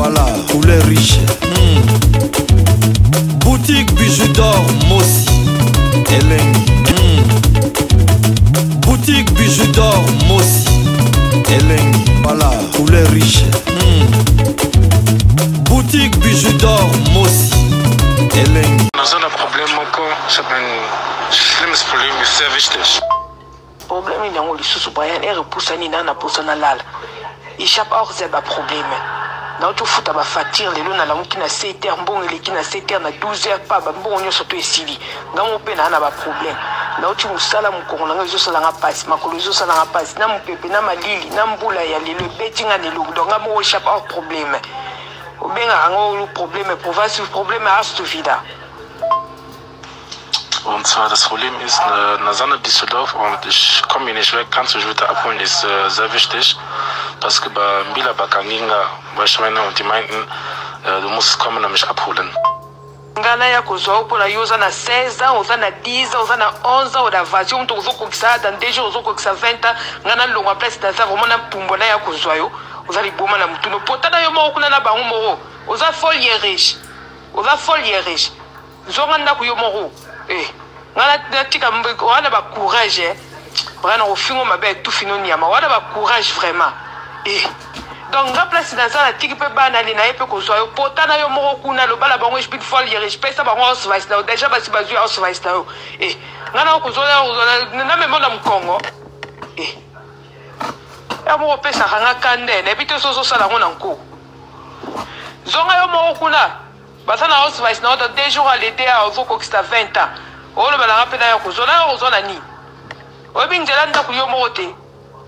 Voilà, poulet riche. Boutique bijoux d'or, Mossi, Elengi. Boutique bijoux d'or, Mossi, Elengi. Voilà, poulet riche. Boutique bijoux d'or, Mossi, Elengi. Nós temos problema com schlimmes Problem ist sehr wichtig. Problème ni nango lisusu bayan repoussa ni nana poussa na lala. Échappe hors zeba problème. Na to futa ba fatir lelo na lamu kina 7h mbongo le kina 7h na 12h pa ba mbongo nyoso to esili. Ngamo pe na ba problème. Na uti musala mukoko na ngezo sala nga pass makolo zo sala nga pass na mupepe na malili na mbula ya lelo betinga ne lu donc ngamo échappe hors problème. Obenga ngo problème province problème hast wieder. Und zwar das Problem ist, Nasana Düsseldorf und ich komme hier nicht weg, kannst du mich bitte abholen, ist sehr wichtig. Parce que bei Mbila Bakaninga, bei Schweine und die meinten, du musst kommen und mich abholen. Ngana ya kozwa pour la yoza na 16 ans, oza na 10 ans, oza na 11 ans, oda vasion to ozoko kisa dans des jours ozoko kisa 20 ans, ngana longa place dans ça vraiment na pumbo na ya kozwa yo, oza liboma na mutuno potana yo mo kuna na bango moro, oza folie riche. Oza folie riche. Zonga ndako yo moro. Ngana tika mbeko wana ba courage bana ofingo mabe tout fino nyama wana ba courage vraiment donc nga place dans ça la tiki pe bana li na epe ko zo yo potana yo moko kuna lo bala bango speed fall ye respect ça bango os vice now déjà basi bazu os vice now ngana ko zo na me mona mkongo ya mo pesa hanga kande na bito so sala ngona nko zonga yo moko kuna basana os vice now des jours à l'été à ozoko kista 20 ans. On va la rappeler à Kozona, Ozona ni. Obin Jelanda Kuyomote.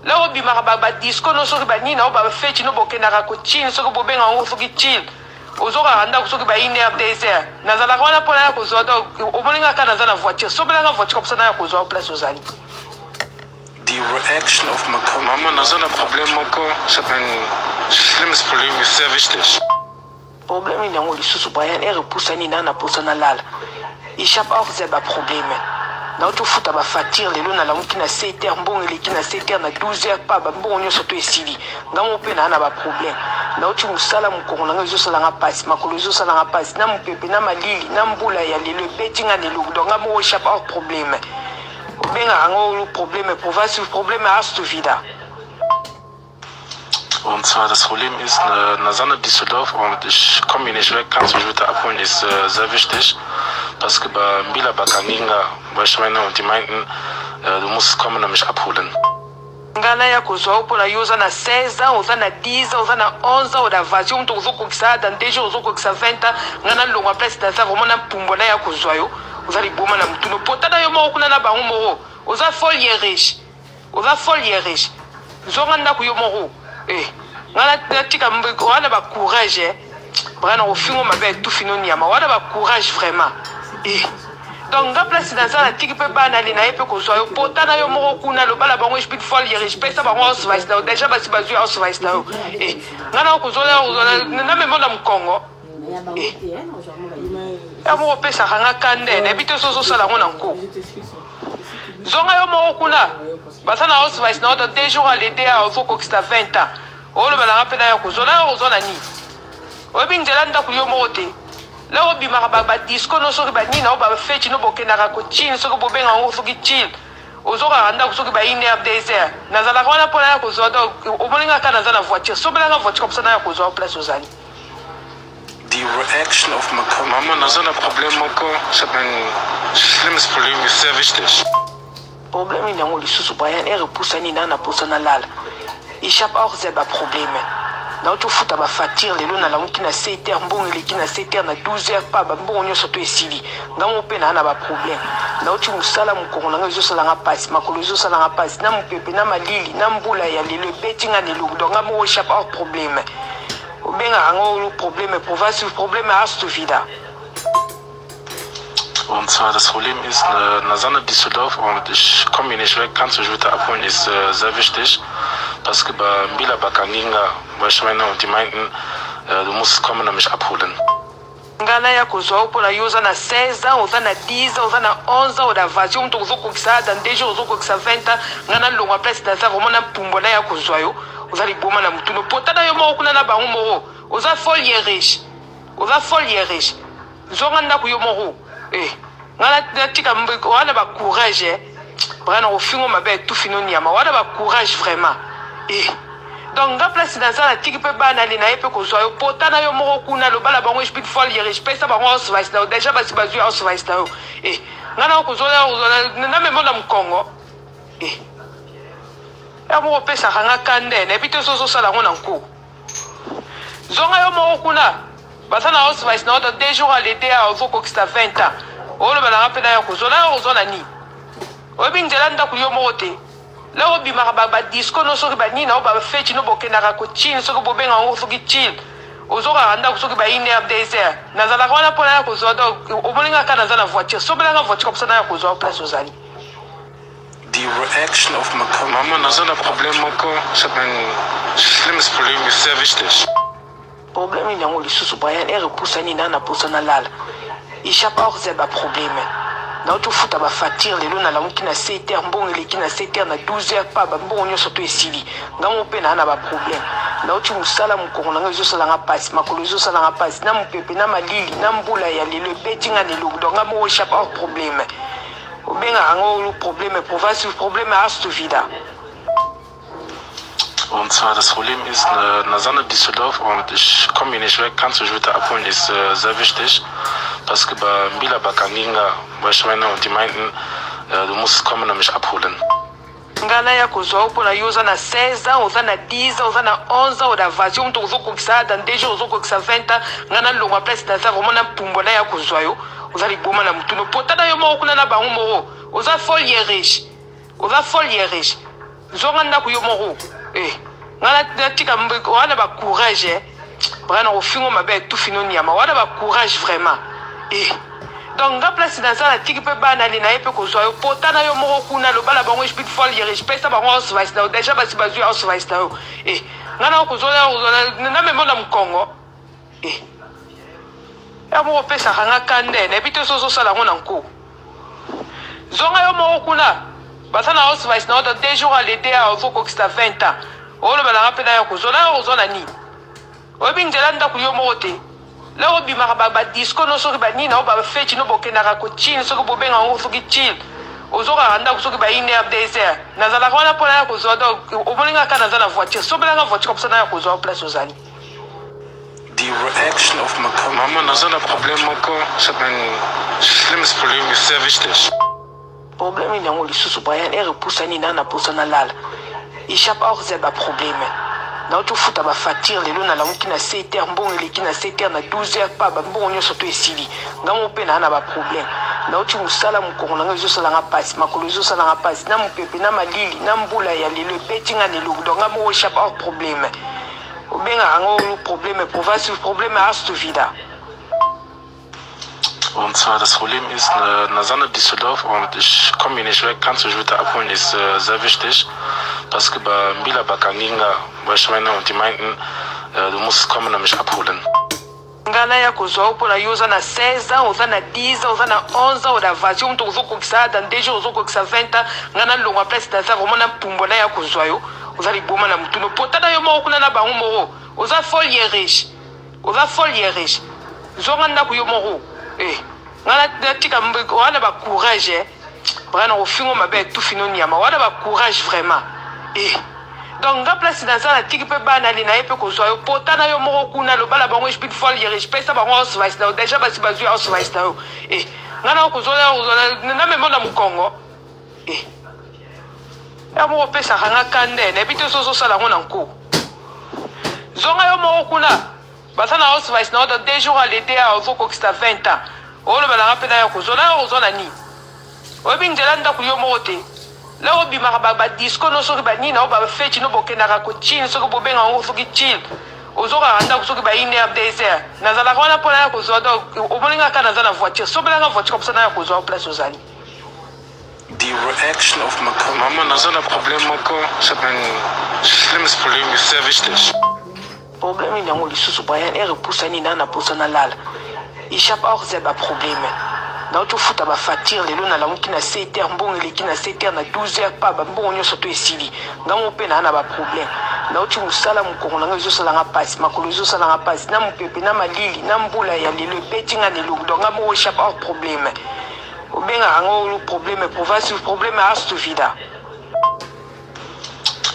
Là, Obi Marababa disco, no so bani, no ba fetch, no bokena cochin, so boben en ofuki chill. Ozora Randa, so ba iner désert. Nazala Rona Pola Kozoda, Omolinga Kanazana voiture, so bela voiture comme ça na Kozo place aux Années. Die Reaction auf Mama, Nazana Problem Moko, ich habe ein schlimmes Problem, ist sehr wichtig. Problème ni nango lisusu bayan repoussa ni nana poussa na lala. Échappe hors zeba problème. Na to futa ba fatir lelo na lamu kina 7h mbongo le kina 7h na 12h pa ba mbongo nyoso to esili. Ngamo pe na ba problème. Na uti musala mukoko na ngezo sala nga pass makolo zo sala nga pass na mupepe na malili na mbula ya lelo betinga ne lu donc ngamo échappe hors problème. Obenga ngo problème province problème hast wieder. Und zwar das Problem ist, Nasana Düsseldorf und ich komme hier nicht weg, kannst du mich bitte abholen, ist sehr wichtig. Parce que bei Mbila Bakaninga, bei Schweine und die meinten, du musst kommen und mich abholen. Ngana ya kozwa pour la yoza na 16 ans, oza na 10 ans, oza na 11 ans, oda vasion to ozoko kisa dans des jours ozoko kisa 20 ans, ngana longa place dans ça vraiment na pumbo na ya kozwa yo, oza liboma na mutuno potana yo mo kuna na bango moro, oza folie riche. Oza folie riche. Zonga ndako yo moro. Ngana tika mbeko wana ba courage bana ofingo mabe tout fino nyama wana ba courage vraiment donc nga place dans ça la tiki pe bana li na epe ko zo yo potana yo moko kuna lo bala bango speed fall ye respect ça bango os vice now déjà basi bazu os vice now ngana ko zo na me mona mkongo ya mo pesa hanga kande na bito so sala ngona nko zonga yo moko kuna basana os vice now des jours à l'été à ozoko kista 20 ans. On va la rappeler à Kozona, Ozona ni. Obin Jelanda Kuyomote. Là, Obi Marababa disco, no so bani, no ba fetch, no bokena cochin, so boben en ofuki chill. Ozora Randa, so ba iner désert. Nazala Rona Pola Kozoda, Omolinga Kanazana voiture, so bela voiture comme ça na Kozo place aux Années. Die Reaction auf Mama, Nasana Problem Moko, ich habe ein schlimmes Problem, ist sehr wichtig. Problème ni nango lisusu bayan repoussa ni nana poussa na lala. Échappe hors zeba problème. Na to futa ba fatir lelo na lamu kina 7h mbongo le kina 7h na 12h pa ba mbongo nyoso to esili. Ngamo pe na ba problème. Na uti musala mukoko na ngezo sala nga pass makolo zo sala nga pass na mupepe na malili na mbula ya lelo betinga ne lu donc ngamo échappe hors problème. Obenga ngo problème province problème hast wieder. Und zwar das Problem ist, Nasana Düsseldorf und ich komme hier nicht weg, kannst du mich bitte abholen, ist sehr wichtig. Parce que bei Mbila Bakaninga, bei Schweine und die meinten, du musst kommen und mich abholen. Ngana ya kozwa pour la yoza na 16 ans, oza na 10 ans, oza na 11 ans, oda vasion to ozoko kisa dans des jours ozoko kisa 20 ans, ngana longa place dans ça vraiment na pumbo na ya kozwa yo, ozali boma na mutuno potana yo moko kuna na bango moko oza folie riche zonga ndako yo moko ngana tika wana ba courage bana ofingo mabe tout fino nyama wana ba courage vraiment donc nga place dans ça la tiki pe bana lina epe ko zo yo potana yo moko kuna lo bala bango speak folie riche pesa bango osvice na déjà basi bazu osvice na ngana ko zo na me mona mkongo ya mo pesa hanga kande na bito so sala ngona nko zonga yo mo kuna basana house vice na 2 jours à l'été à Ozoko qui sta 20 ans o le bala rapela ya ko zona ni o bingela nda ku yo mo te la o bima ba disco no so ba ni na o ba feti no bokena ka ko chin so ko bobenga ngo so ki chin ozoka randa ko so ki ba ine ab désert na zala kona pona ya ko zo do o molinga kana zana voiture so bela nga voiture comme ça na ya ko zo place ozali. Die reaction auf Mama, na so ein Problem, ich habe ein schlimmes Problem, ist sehr wichtig. Problem in yango lisusu Brian repusa ni na pusa na lala. Ishapa auch selber Probleme. Na utu futa ba fatir lelo na lamu kina 7h mbongo le kina 7h na 12h pa ba mbongo nyoso to esili. Ngamo pe na ba problème. Na utu musala mukoro na zo sala nga pass makolo zo sala nga pass na mpepe na malili na mbula ya lelo betinga ne lugu donc ngamo ishapa auch Probleme. Benga ango Probleme, Probleme hast du wieder. Und zwar das Problem ist, Nazana Düsseldorf und ich komme hier nicht weg, kannst du mich bitte abholen, ist sehr wichtig. Parce que bei Mbila Bakaninga, Schweine und die meinten, du musst kommen und mich abholen. Ngana ya kuzoa upo na yuza na 16 ans, uza na 10 ans, uza na 11 ans, uda vazio mtu uzoko kisa dans 2 jours uzoko kisa 20 ans, ngana longa place dans ça vraiment na pumbo na ya kuzoa yo. Ozali boma na mutuno potana yo moko kuna na bango moko oza folie riche zonga ndako yo moko ngana tika wana ba courage bana ofingo mabe tout fino nyama wana ba courage vraiment donc nga place dans ça la tiki pe bana lina epe ko zo yo potana yo moko kuna lo bala bango speak folie riche pesa bango osvice na déjà basi bazu osvice na ngana ko zo na me mona mkongo ya mo pesa hanga kande na bito so sala ngona nko zonga yo mo kuna basana house vice na 2 jours à l'été à Ozoko qui sta 20 ans o le bala rapela ya ko zona ni o bingela nda ku yo mo te la o bima ba disco no so ba ni na o ba feti no bokena ka ko chin so ko bobenga ngo so ki chin ozoka randa ko so ki ba ine ab désert na zala kona pona ya ko zo do o molinga kana zana voiture so bela nga voiture comme ça na ya ko zo place ozali. Die Reaction auf Mama, na so ein Problem, ich habe ein schlimmes Problem, ist sehr wichtig. Problem in yango lisusu Brian repusa ni na pusa na lala. Ishapa auch selber Probleme. Na utu futa ba fatir lelo na lamu kina 7h mbongo le kina 7h na 12h pa ba mbongo nyoso to esili. Ngamo pe na ba problème. Na utu musala mukoro na zo sala nga pass makolo zo sala nga pass na mpepe na malili na mbula ya lelo betinga ne lugu donc ngamo ishapa auch Probleme. Benga ango Probleme hast du wieder. Und zwar das Problem ist, Nazana Düsseldorf und ich komme hier nicht weg, kannst du mich bitte abholen, ist sehr wichtig. Parce que bei Mbila Bakaninga, Schweine und die meinten, du musst kommen und mich abholen. Ngana ya kuzoa upo na yuza na 16 ans, uza na 10 ans, uza na 11 ans, uda vazio mtu uzoko kisa dans 2 jours uzoko kisa 20 ans, ngana longa place dans ça vraiment na pumbo na ya kuzoa yo. Ozali boma na mutuno potana yo moko kuna na bango moko oza folie riche zonga ndako yo moko ngana tika wana ba courage bana ofingo mabe tout fino nyama wana ba courage vraiment donc nga place dans ça la tiki pe bana lina epe ko zo yo potana yo moko kuna lo bala bango speak folie riche pesa bango osvice na déjà basi bazu osvice na ngana ko zo na me mona mkongo ya mo pesa hanga kande na bito so sala ngona nko zonga yo mo kuna basana house vice na 2 jours à l'été à Ozoko qui sta 20 ans o le bala rapela ya ko zona ni o bingela nda ku yo mo te la o bima ba disco no so ba ni na o ba feti no bokena ka ko chin so ko bobenga ngo so ki chin ozoka randa ko so ki ba ine ab désert na zala kona pona ya ko zo do o molinga kana zana voiture so bela nga voiture comme ça na ya ko zo place ozali. Die Reaction auf Mama, na so ein Problem, ich habe ein schlimmes Problem, ist sehr wichtig. Problem in yango lisusu Brian repusa ni na pusa na lala. Ishapa auch selber Probleme. Na utu futa ba fatir lelo na lamu kina 7h mbongo le kina 7h na 12h pa ba mbongo nyoso to esili. Ngamo pe na ba problème. nauti musala mukongo nanga ezosalanga pasi makolo ezosalanga pasi na mupepe na malili na mbula ya lelo ebetinga nelongo donc ngamo échappe hors problème obenga ango problème province problème hast wieder.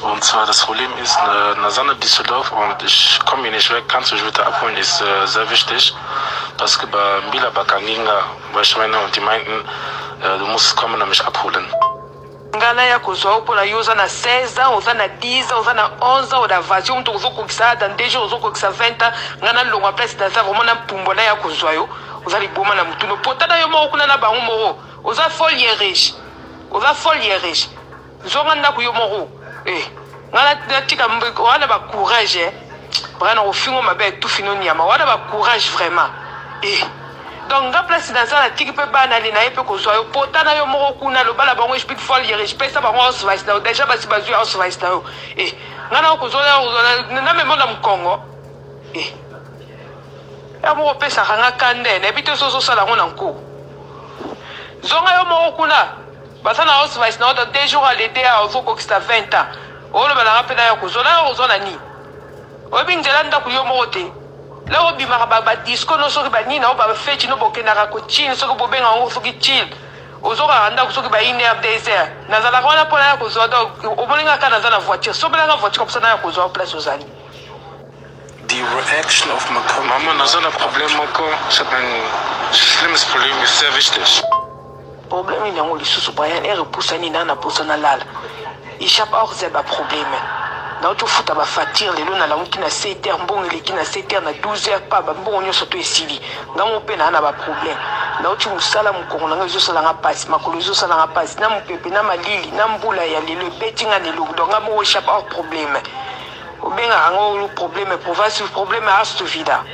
Und zwar das Problem ist, Nazana Düsseldorf und ich komme hier nicht weg, kannst du mich bitte abholen, ist sehr wichtig. Parce que bei Mbila Bakaninga, weil ich meine, und die meinten, du musst kommen und mich abholen. Ngana ya kozwa opola yo oza na 16 ans, oza na 10 ans, oza na 11 ans, oda vasi omutu ozokokisa dans 2 jours ozokokisa 20 ans, ngana longwa place daza vraiment na mpumbo na ya kozwa yo, oza liboma na mutuno. Potana yo moko kuna na bango moko, oza folie riche. Oza folie riche. Zonga ndako yo moko. Ngana tika wana ba courage bana ofingo mabe tout fino nyama wana ba courage vraiment donc nga place dans ça la tiki pe bana li na epe ko zo yo potana yo moko kuna lo bala bango explique folie riche pesa bango os vice na déjà basi bazu os vice na ngana ko zo na memo na mkongo ya mo pesa kanga kande na bito so sala ngona nko zonga yo moko kuna basana os vice na 2 jours à l'été à ozokokista 20 ans olo bala rapela ya kuzola ozona ni obinjela ndako yo mote la obimaka ba disco no soki ba nina oba feti no bokena ko chini soki bobenga ngo soki chill ozoka ndako soki ba ine ab désert nazala kona pona ya kuzola obolinga kana zana voiture sobela voiture comme ça na ya kuzola place ozali. Die Reaction auf Mama nazana problem moko c'est un schlimmes Problem ist sehr wichtig. Problème ni ngo lisusu Brian repoussa ni nana poussa na lala échappe hors zeba problème na oto futa ba fatir lelo na lamuki na 7h mbongo leki na 7h na 12h pa ba mbongo nyoso to esili ngamo pe na ba problème na oto musala mukongo nanga ezosala nga pasi makolo ezosala nga pasi na mupepe na malili na mbula ya lelo betinga nelongo donc ngamo échappe hors problème obenga ango problème province problème hast wieder.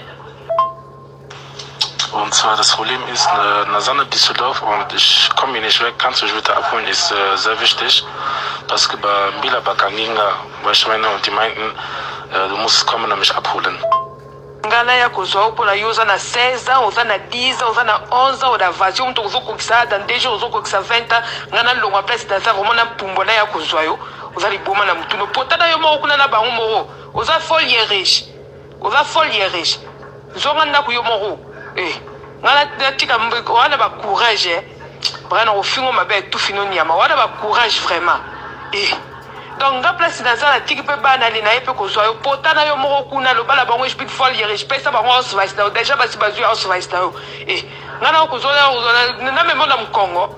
Und zwar das Problem ist, Nazana Düsseldorf und ich komme hier nicht weg, kannst du mich bitte abholen, ist sehr wichtig. Parce que bei Mbila Bakaninga, weil ich meine, und die meinten, du musst kommen und mich abholen. Ngana ya kozwa opola yo oza na 16 ans, oza na 10 ans, oza na 11 ans, oda vasi omutu ozokokisa dans 2 jours ozokokisa 20 ans, ngana longwa place daza vraiment na mpumbo na ya kozwa yo, oza liboma na mutuno. Potana yo moko kuna na bango moko, oza folie riche. Oza folie riche. Zonga ndako yo moko. Ngana tika wana ba courage bana ofingo mabe tout fino nyama wana ba courage vraiment donc nga place dans ça la tiki pe bana li na epe ko zo yo potana yo moko kuna lo bala bango explique folie riche pesa bango os vice na déjà basi bazu os vice na ngana ko zo na memo na mkongo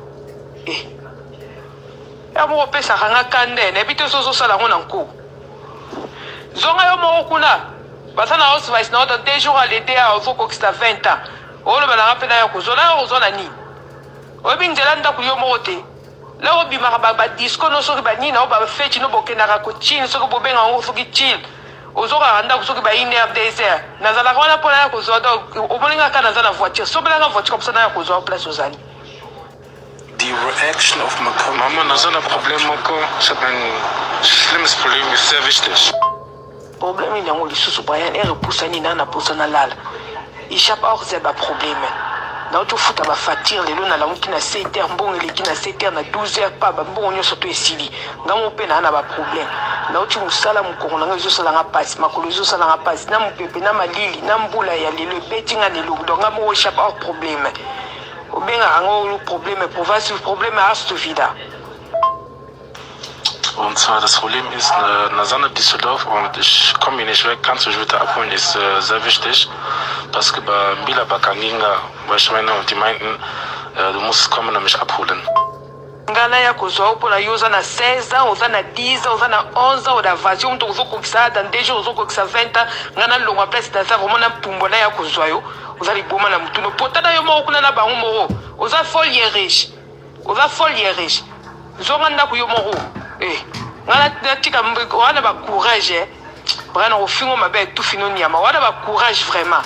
ya mo pesa kanga kande na bito so sala ngona nko zonga yo moko kuna basana os vice na 2 jours à l'été à ozokokista 20 ans olo bala rapela ya kuzola ozona ni obinjela ndako yo mote la obimaka ba disco no soki ba nina oba feti no bokena ko chini soki bobenga ngo soki chill ozoka ndako soki ba ine ab désert nazala kona pona ya kuzola obolinga kana zana voiture sobela nga voiture comme ça na ya kuzola place ozali. Die Reaction auf Mama nazana problem moko c'est un schlimmes Problem ist sehr wichtig. Problème ni ngo lisusu Brian repoussa ni nana poussa na lala échappe hors zeba problème na oto futa ba fatir lelo na lamuki na 7h mbongo leki na 7h na 12h pa ba mbongo nyoso to esili ngamo pe na ba problème na oto musala mukongo nanga ezosala nga pasi makolo ezosala nga pasi na mupepe na malili na mbula ya lelo betinga nelongo donc ngamo échappe hors problème obenga ango problème province problème hast wieder. Und zwar das Problem ist, Nazana Düsseldorf und ich komme hier nicht weg, kannst du mich bitte abholen, ist sehr wichtig. Parce que bei Mbila Bakaninga, weil ich meine, und die meinten, du musst kommen und mich abholen. Ngana ya kozwa opola yo oza na 16 ans, oza na 10 ans, oza na 11 ans, oda vasi omutu ozokokisa dans 2 jours ozokokisa 20 ans, ngana longwa place daza vraiment na mpumbo na ya kozwa yo, oza liboma na mutuno. Potana yo moko kuna na bango moko, oza folie riche. Oza folie riche. Zonga ndako yo moko. Ngana tika wana ba courage bana ofingo mabe tout fino nyama wana ba courage vraiment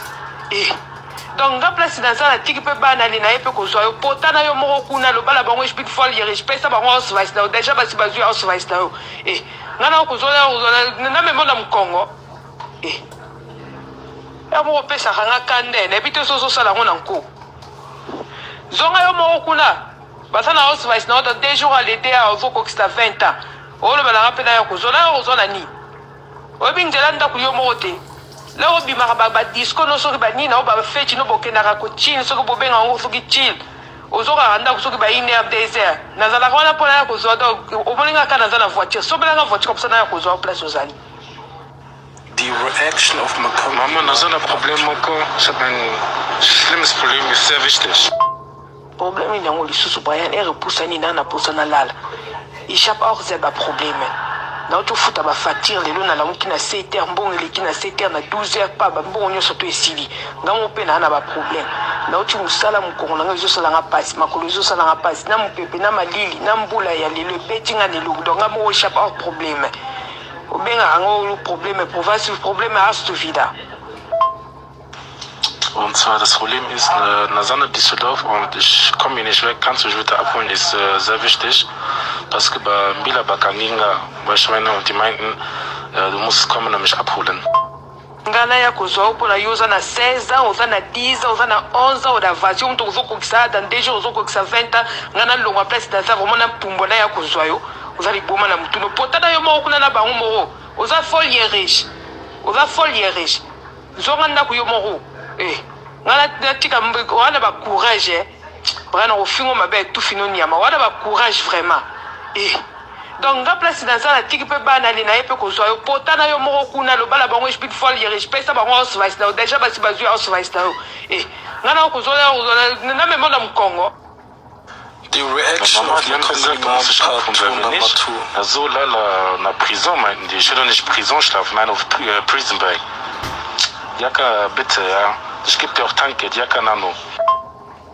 donc nga place dans ça la tiki pe bana li na epe ko zo yo potana yo moko kuna lo bala bango explique folie riche pesa bango os vice na déjà basi bazu os vice na ngana ko zo na memo na mkongo ya mo pesa kanga kande na bito so sala ngona nko zonga yo moko kuna basana os vice na 2 jours à l'été à ozokokista 20 ans olo bala rapela ya kuzola ozona ni oyebi nzela ndako yo moko te lelo obimaka badisco no soki banini nao bafeti no bokendaka kochile soki bobenga yango soki chile ozokaka ndako soki ba 1 heure 2 heures nazalaka wana mpona ya kozwa omoninga kaka naza na voiture sobelanga voiture comme ça na ya kozwa place ozali. The reaction of Mama nazana problem moko schlimmes Problem ist sehr wichtig. Problem ni yango lisusu Brian repoussani na poussana lala. Échappe hors zeba problème. Na oto futa ba facture lelo na lamuki na 7 heures mbongo eleki na 7 heures na 12 heures pa ba mbongo nyonso to esili. Ngamo pe na ba problème. Na oti musala mukongo na ngezo sala nga passe makolo zo sala nga passe na mupepe na malili na mbula ya lelo betinga lelo donc ngamo échappe hors problème. Obenga ango Probleme, province Probleme hast du wieder. Und zwar das Problem ist, Nazana Düsseldorf und ich komme hier nicht weg, kannst du mich bitte abholen, ist sehr wichtig. Parce que bei Mbila Bakaninga, bei Schweine und die meinten, du musst kommen und mich abholen. Ngana ya kozwa opona yo oza na 16 ans, oza na 10 ans, oza na 11 ans, oda vazio mtu ozokokisa dans 2 jours ozokokisa 20 ans, ngana longwa place dans vraiment na pumbona ya kozwa yo. Oza liboma na mutuno potana yo moko kuna na bango moko oza folie riche zonga ndako yo moko ngana tika wana ba courage bana ofingo mabe tout fino nyama wana ba courage vraiment donc nga place na sala tiki pe bana le na yepe kozwa yo potana yo moko kuna lo bala bango speak folie riche pesa bango osvice na déjà basi bazu osvice na yo ngana kozwa na memo na mkongo. Die Reaction auf die so lala na prison meinten die, ich will doch nicht Prison schlafen, nein auf Prison Break. Jaka bitte, ja. Ich gebe dir auch Tankgeld, Jaka Nano.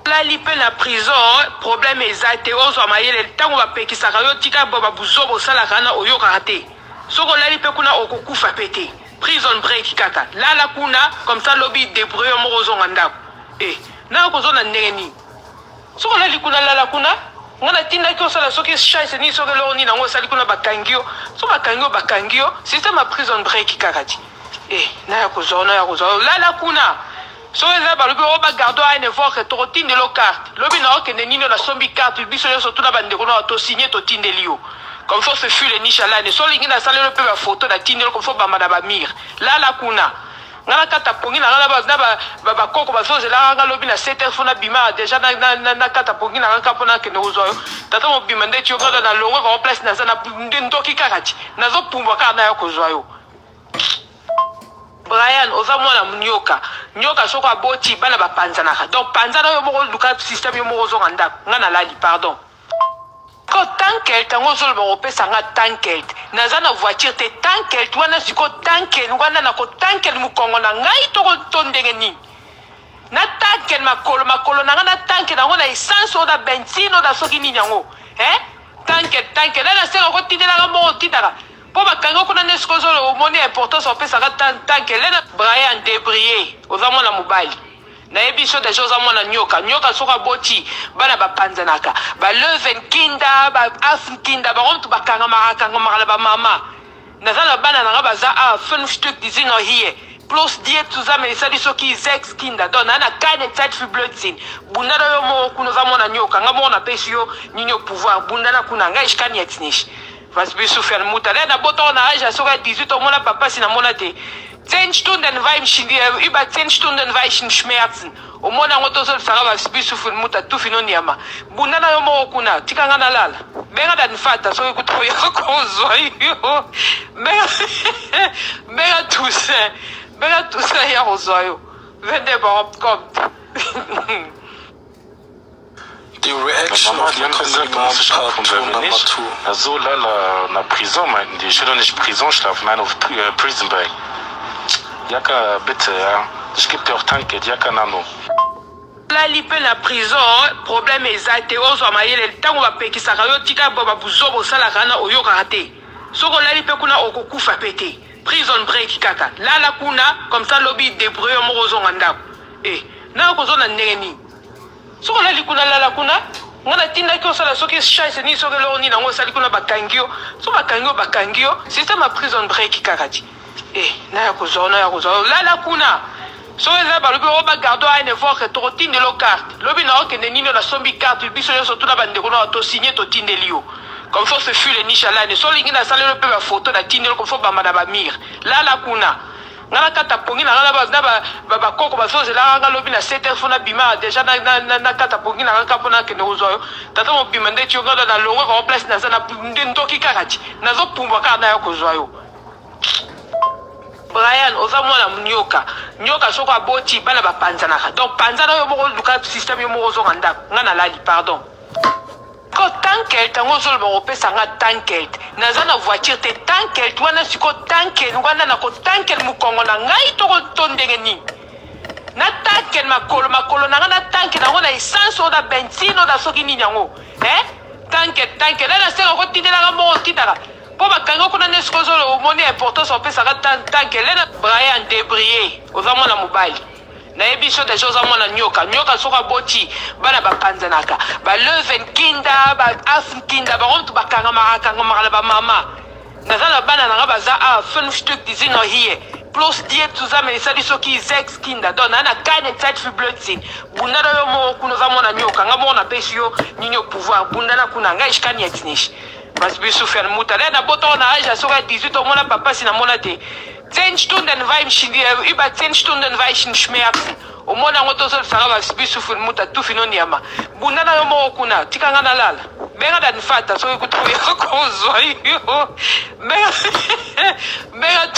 La lipe na prison, problème ezate ozo mayele tango bapekisaka yo tika baba buzo bosalaka na oyoka te. Soko la lipe kuna okokufa pete. Prison break kaka. Lala kuna comme ça lobby débrouiller morozo ngandako. Na okozona ndengeni. Soko la likuna lala kuna ngana tinda ki osala soki chaise ni soki lo ni nango sali kuna bakangio so bakangio système a prison break kakati na ya kozona lala kuna so eza ba lobi o ba gardo a une fois que to tinde lo carte lobi na okende nino na sombi carte biso yo surtout na bande kuna to signer to tinde liyo comme ça se fule ni chala ne so lingi na sala le pe ba photo na tinde comme ça ba madaba mir lala kuna ngala kata pongi na ngala ba koko ba soze la ngala lobi na 7 heures fona bima déjà na kata pongi na ngaka pona ke nozo tata mo bima ndeti yo ngala na longo ko place na sana ndoki kakati nazo pumba kana ya kozwa yo Brian oza mwana nyoka soko aboti bana ba panzanaka donc panzana yo moko luka système yo moko zo nganda ngana lali pardon ko tankel tango zolo ba pesa nga tankel nazana voiture te tankel wana siko tankel ngwana na ko tankel mukongo na ngai to tondenge ni na tankel makolo na ngana tankel na ngona essence oda benzine oda soki ni nyango tankel na sera ko tindela ga mo tindaka po bakango kuna nesko zolo omoni importance opesa nga tankel na Brian Debrier oza mwana mobali na ebiso de choses amona nyoka soka boti bana bapanzanaka ba leven kinda ba afn kinda ba romtu bakanga mara ba mama nazala bana na baza a 5 stück die sind noch hier plus die zusammen isali soki 6 kinda donc na keine Zeit für Blödsinn bunda yo mo kuno zamona nyoka ngamona pesi yo ninyo pouvoir bunda na kuna ngai shikani jetzt nicht was bist du für ein Mutter na boto na age soka 18 au mona papa sina mona te 10 Stunden über 10 Stunden weichen Schmerzen. Und mona ngoto so saraba bisu fu muta tu finoniama. Bunana yo mo kuna tikanga na lala. Benga dan fata so ikuto ya kozo yo. Benga tous ya kozo yo. Vende ba kommt. Die Reaction auf die so lala na prison meinten die, ich will doch nicht Prison schlafen, nein auf Prison Break. Jaka bitte, ja. Ich gebe dir auch Tankgeld, Jaka Nano. La lipe na prison, problème ezate ozo mayele tango bapekisaka yo tika baba buzo bosalaka na oyoka te. Soko la lipe kuna okokufa pete. Prison break kaka. Lala kuna comme ça lobby débrouiller morozo ngandako. Na okozona ndengeni. Soko la likuna lala kuna ngana tinda ki osala soki chaise ni soki lo ni nango sali kuna bakangio so bakangio système a prison break kakati na ya kozona lala kuna so eza ba lobi o ba gardo a une fois que to tinde lo carte lobi na okende nino na sombi carte biso yo surtout na bande kuna to signer to tinde liyo comme ça se fut les niches là ne so lingi na salelo pe ba photo na tindelo comme ça ba madaba mir la kuna ngala kata pongi na ngala ba koko ba soze la ngala lobi na 7h fona bima déjà na kata pongi na ngala kapona ke no zo tata mo bima nde ti ngala na longo ko place na sana ndoki kakati na zo pumba ka na yo ko zo yo Brian oza mwana nyoka soko aboti bana ba panzanaka donc panzana yo moko luka système yo moko zo nganda ngana lali pardon ko tankel tango zo lo pesa nga tankel nazana voiture te tankel wana siko tankel ngwana na ko tankel mukongo na ngai to ko tondenge ni na tankel makolo na nga na tankel na ngona essence o da benzine da soki ni nyango tankel na sera ko tindela nga mo tindaka po bakanga kuna neskozo o moni importance o pesa ka tankel na Brian Debrier oza mwana mobali na ebiso de choses amona nyoka soka boti bana bapanzanaka ba leven kinda ba af kinda ba romtu bakanga mara ba mama nazala bana na baza a fun stück dizino hier plus diet zusammen isali soki sex kinda don na kane tête fiblotin bunda yo mo kuno za mona nyoka ngamona pesio ninyo pouvoir bunda na kuna ngai shikani etnish parce que souffrir muta na boto na age soka 18 mona papa sina mona te 10 Stunden war ich über 10 Stunden war ich in Schmerzen. Und mona ngoto so sanga bisu fun muta tu finoniama. Bundana yo mo kuna tikanga na lala. Benga dan fata so ikutu ya ko zo yo. Benga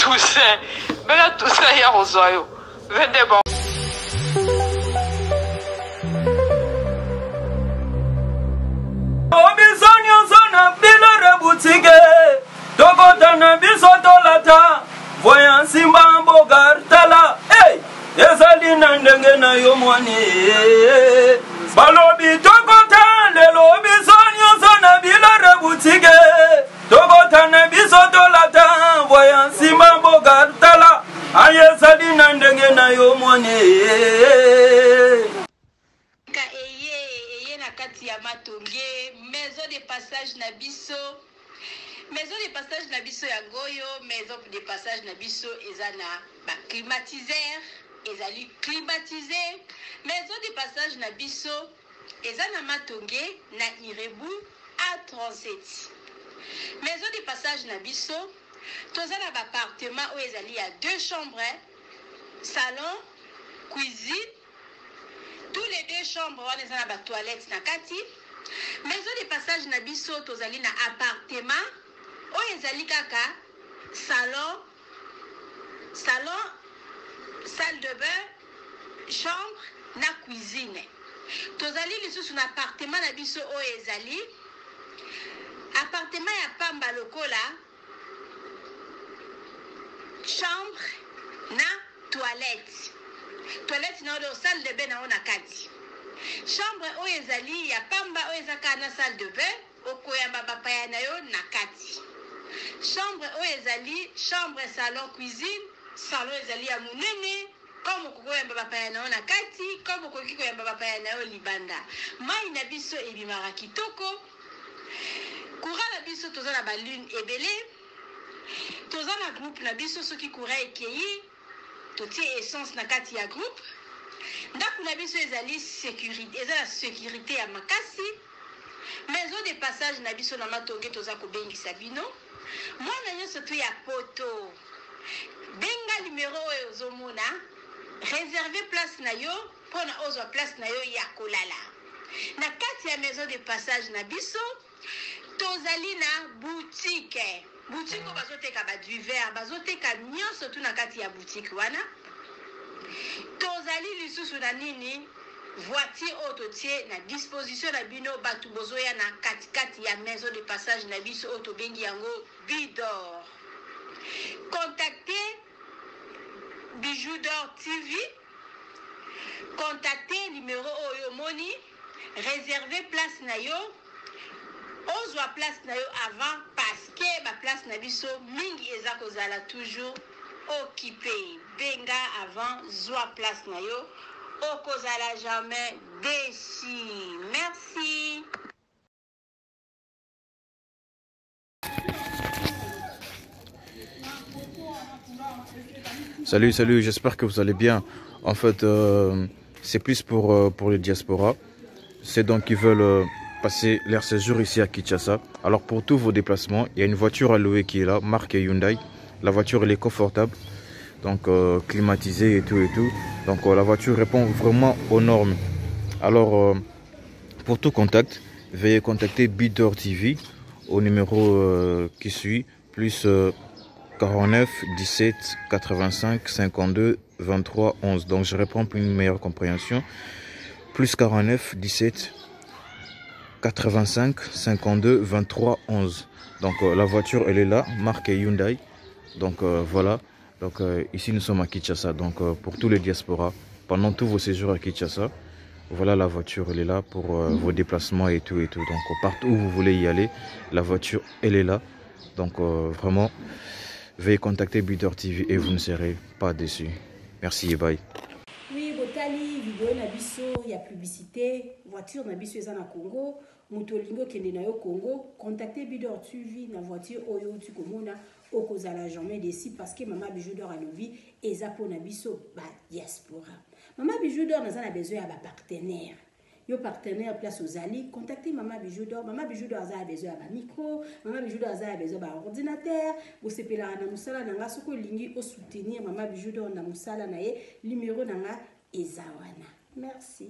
tout ça ya ko zo yo. Vende bon. Obizonyo zona bilore boutique. Tokotana bisoto lata. Voyant Simba Bogartala, hey, ezali nandenge na yo mwani. Balobi tokota le lobi sonyo zona bilore boutique. Tokota na bisoto lata, voyant Simba Bogartala, ayezali nandenge na yo mwani. Eye na kati ya matonge, maison de passage na biso. Maison de passage na biso ya goyo, maison de passage na biso ezana ba climatiseur, ezali climatisé. Maison de passage na biso ezana matonge na Irebu A37. Maison de passage na biso tozana ba appartement où ezali ya 2 chambres, salon, cuisine. Tous les 2 chambres on ezana ba toilette na kati. Maison de passage na biso tozali na appartement o ezali kaka salon, salle de bain, chambre na cuisine. Tozali lisusu na appartement na biso o ezali appartement ya pamba lokola chambre na toilette na odo salle de bain na ona kati. Chambre o ezali ya pamba o ezaka na salle de bain okoyamba bapaya na yo na kati. Chambre o ezali chambre, salon, cuisine. Salon ezali ya munene comme okoyamba bapaya na yo na kati, comme okoki koyamba bapaya na yo libanda. Mai na biso ebimaka kitoko. Courant na biso toza na balune ebele. Toza na groupe na biso soki courant ekei totie essence na kati ya groupe. Ndako na biso ezali sécurité, ezala sécurité ya makasi. Maison de passage na biso na matonge toza kobengisa bino. Mwana nyonso tu ya poto. Benga numéro oyo ozomona. Réserver place na yo pona ozwa place na yo ya kolala. Na kati ya maison de passage na biso tozali na boutique. Boutique o bazoteka ba du verre, bazoteka nyonso tu na kati ya boutique wana. Tozali lisusu na nini voiture autotie na disposition na bino batu bozoya na kati ya maison de passage na biso auto bengi yango Bidor. Contactez Bijou d'Or TV. Contactez numéro oyo moni. Réservez place na yo. Ozwa place na yo avant parce que ba place na biso mingi eza kozala toujours occupé. Benga avant zwa place na yo. Okozala jamais déçu. Merci. Salut, j'espère que vous allez bien. En fait, c'est plus pour les diasporas. C'est donc qu'ils veulent passer leur séjour ici à Kinshasa. Alors pour tous vos déplacements, il y a une voiture à louer qui est là, marque Hyundai. La voiture elle est confortable, donc climatisée et tout. Donc la voiture répond vraiment aux normes. Alors pour tout contact, veuillez contacter Bidor TV au numéro qui suit, plus 49 17 85 52 23 11. Donc je réponds pour une meilleure compréhension. Plus 49 17 85 52 23 11. Donc la voiture elle est là, marque Hyundai. Donc voilà. Donc ici nous sommes à Kinshasa. Donc pour tous les diasporas, pendant tous vos séjours à Kinshasa, voilà la voiture elle est là pour vos déplacements et tout. Donc partout où vous voulez y aller, la voiture elle est là. Donc vraiment, veuillez contacter Bidor TV et vous ne serez pas déçus. Merci et bye. Oui, botali vidéo na biso ya publicité, voiture na biso eza na Congo, mutolingo kende na yo Congo, contactez Bidor TV na voiture oyo tu komona okozala jamais déçu parce que Mama Bijou d'Or alobi eza po na biso ba diaspora. Mama Bijou d'Or naza na besoin ya ba partenaire. Yo partenaire place aux alliés, contactez Mama Bijou d'Or. Mama Bijou d'Or a besoin d'un micro, Mama Bijou d'Or a besoin d'un ordinateur. Vous savez là na musala nanga soko lingi au soutenir Mama Bijou d'Or na musala na ye numéro nanga ezawana. Merci.